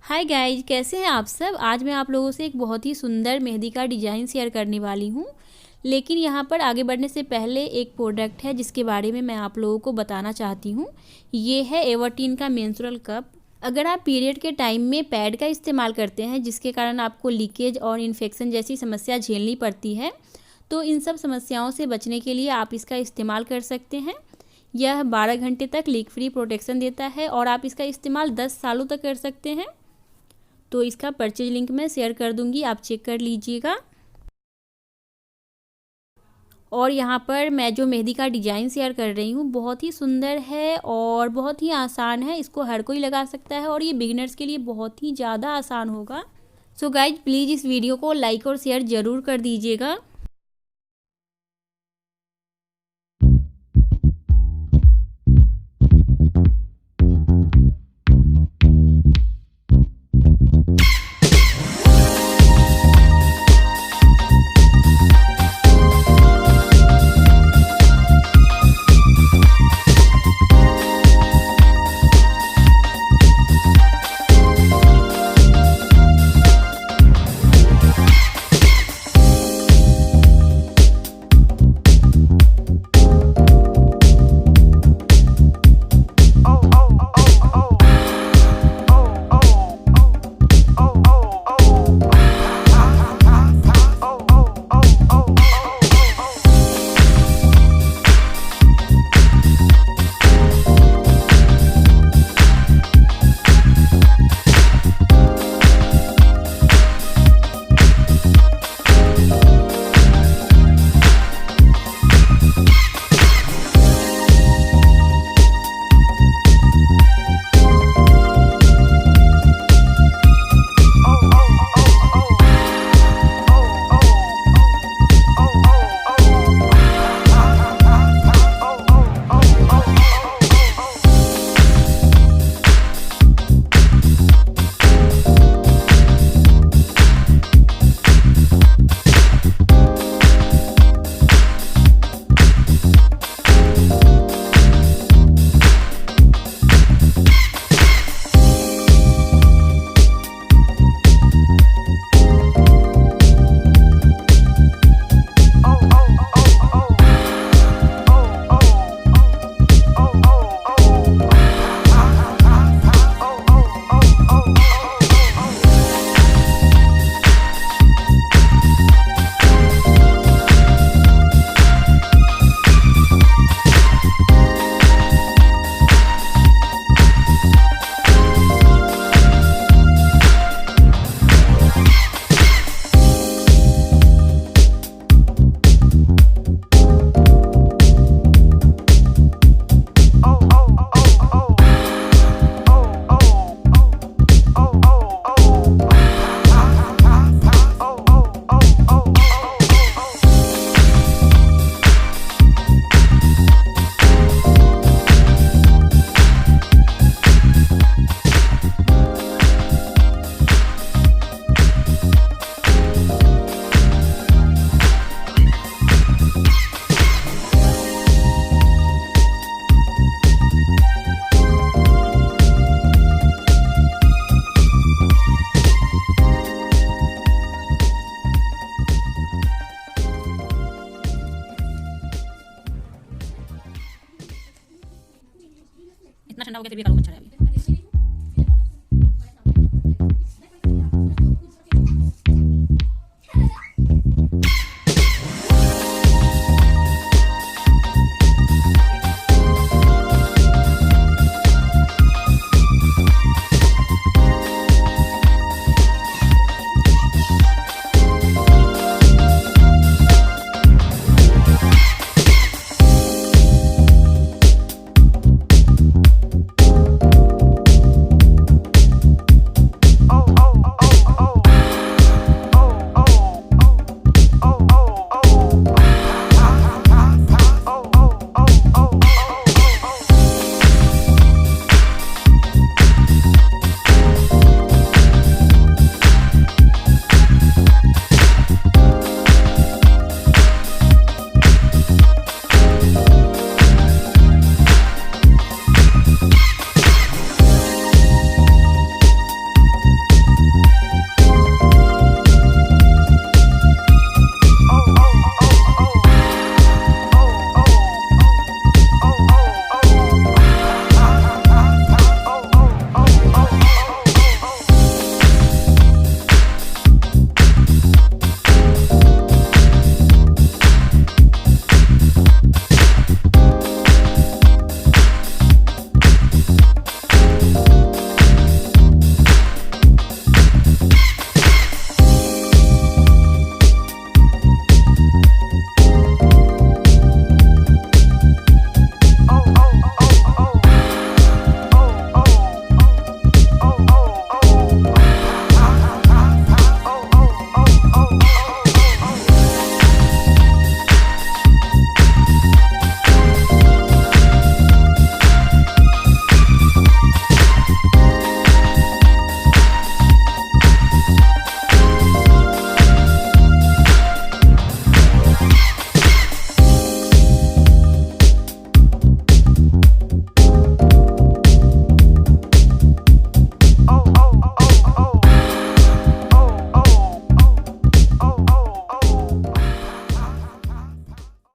Hi guys, कैसे हैं आप सब। आज मैं आप लोगों से एक बहुत ही सुंदर मेहंदी का डिज़ाइन शेयर करने वाली हूँ। लेकिन यहाँ पर आगे बढ़ने से पहले एक प्रोडक्ट है जिसके बारे में मैं आप लोगों को बताना चाहती हूँ। ये है एवर्टीन का मेंस्ट्रुअल कप। अगर आप पीरियड के टाइम में पैड का इस्तेमाल करते हैं जिसके कारण आपको लीकेज और इन्फेक्शन जैसी समस्या झेलनी पड़ती है, तो इन सब समस्याओं से बचने के लिए आप इसका इस्तेमाल कर सकते हैं। यह 12 घंटे तक लीक फ्री प्रोटेक्शन देता है और आप इसका इस्तेमाल 10 सालों तक कर सकते हैं। तो इसका परचेज लिंक मैं शेयर कर दूंगी, आप चेक कर लीजिएगा। और यहाँ पर मैं जो मेहंदी का डिज़ाइन शेयर कर रही हूँ बहुत ही सुंदर है और बहुत ही आसान है। इसको हर कोई लगा सकता है और ये बिगिनर्स के लिए बहुत ही ज़्यादा आसान होगा। सो गाइज, प्लीज़ इस वीडियो को लाइक और शेयर ज़रूर कर दीजिएगा।